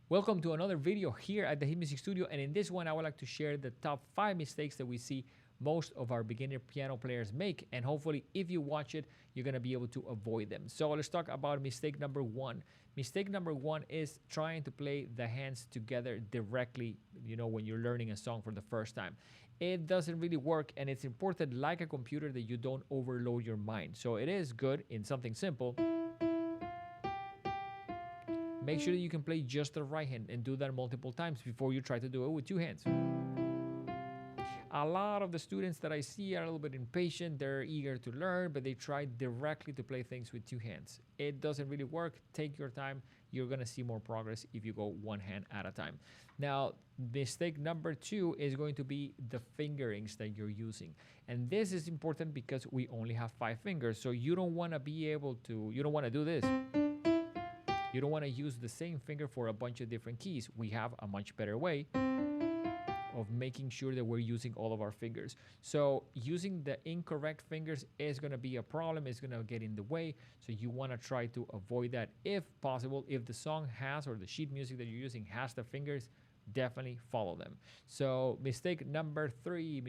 Welcome to another video here at the Hit Music Studio, and in this one I would like to share the top 5 mistakes that we see most of our beginner piano players make, and hopefully if you watch it you're going to be able to avoid them. So let's talk about mistake number 1. Mistake number 1 is trying to play the hands together directly, when you're learning a song for the first time. It doesn't really work, and it's important, like a computer, that you don't overload your mind. So it is good in something simple. Make sure that you can play just the right hand and do that multiple times before you try to do it with 2 hands. A lot of the students that I see are a little bit impatient. They're eager to learn, but they try directly to play things with 2 hands. It doesn't really work. Take your time. You're going to see more progress if you go 1 hand at a time. Now, mistake number 2 is going to be the fingerings that you're using. And this is important because we only have 5 fingers. So you don't want to you don't want to do this. You don't want to use the same finger for a bunch of different keys. We have a much better way of making sure that we're using all of our fingers. So using the incorrect fingers is going to be a problem. It's going to get in the way. So you want to try to avoid that if possible. If the song has, or the sheet music that you're using has the fingers, definitely follow them. So mistake number 3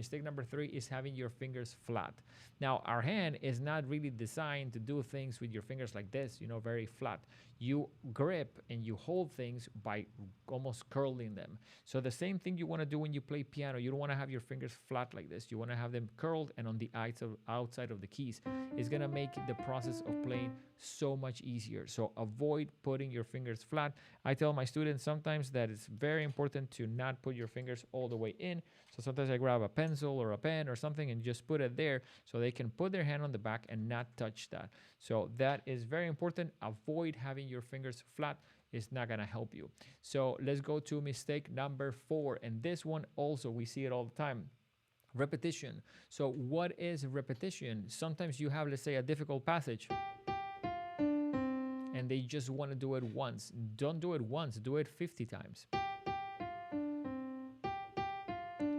is having your fingers flat. Now, our hand is not really designed to do things with your fingers like this, very flat. You grip and you hold things by almost curling them. So the same thing you want to do when you play piano. You don't want to have your fingers flat like this. You want to have them curled and on the outside of the keys. It's going to make the process of playing so much easier. So avoid putting your fingers flat. I tell my students sometimes that it's very important to not put your fingers all the way in. So sometimes I grab a pencil or a pen or something and just put it there so they can put their hand on the back and not touch that. So that is very important. Avoid having your fingers flat. It's not going to help you. So let's go to mistake number 4. And this one also, we see it all the time. Repetition. So what is repetition? Sometimes you have, let's say, a difficult passage and they just want to do it once. Don't do it once, do it 50 times.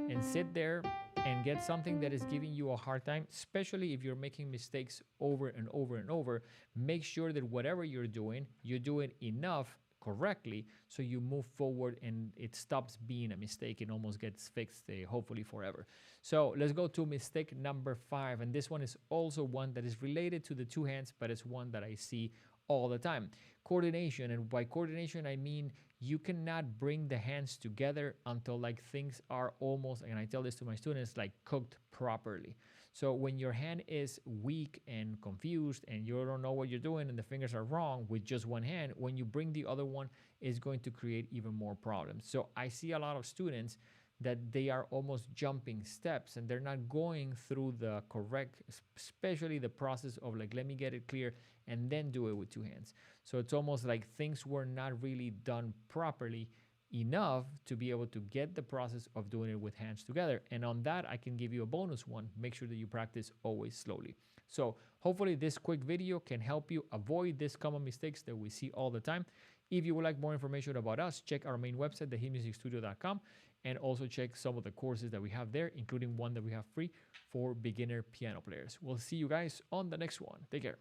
And sit there and get something that is giving you a hard time, especially if you're making mistakes over and over and over. Make sure that whatever you're doing, you do it enough correctly so you move forward and it stops being a mistake. It almost gets fixed, hopefully forever. So let's go to mistake number 5. And this one is also one that is related to the 2 hands, but it's one that I see all the time. Coordination. And by coordination, I mean you cannot bring the hands together until things are almost, and I tell this to my students, cooked properly. So when your hand is weak and confused and you don't know what you're doing and the fingers are wrong with just one hand, when you bring the other one, is going to create even more problems. So I see a lot of students that they are almost jumping steps and they're not going through the correct, especially the process of let me get it clear and then do it with 2 hands. So it's almost like things were not really done properly enough to be able to get the process of doing it with hands together. And on that, I can give you a bonus one. Make sure that you practice always slowly. So hopefully this quick video can help you avoid these common mistakes that we see all the time. If you would like more information about us, check our main website, thehitmusicstudio.com, and also check some of the courses that we have there, including one that we have free for beginner piano players. We'll see you guys on the next one. Take care.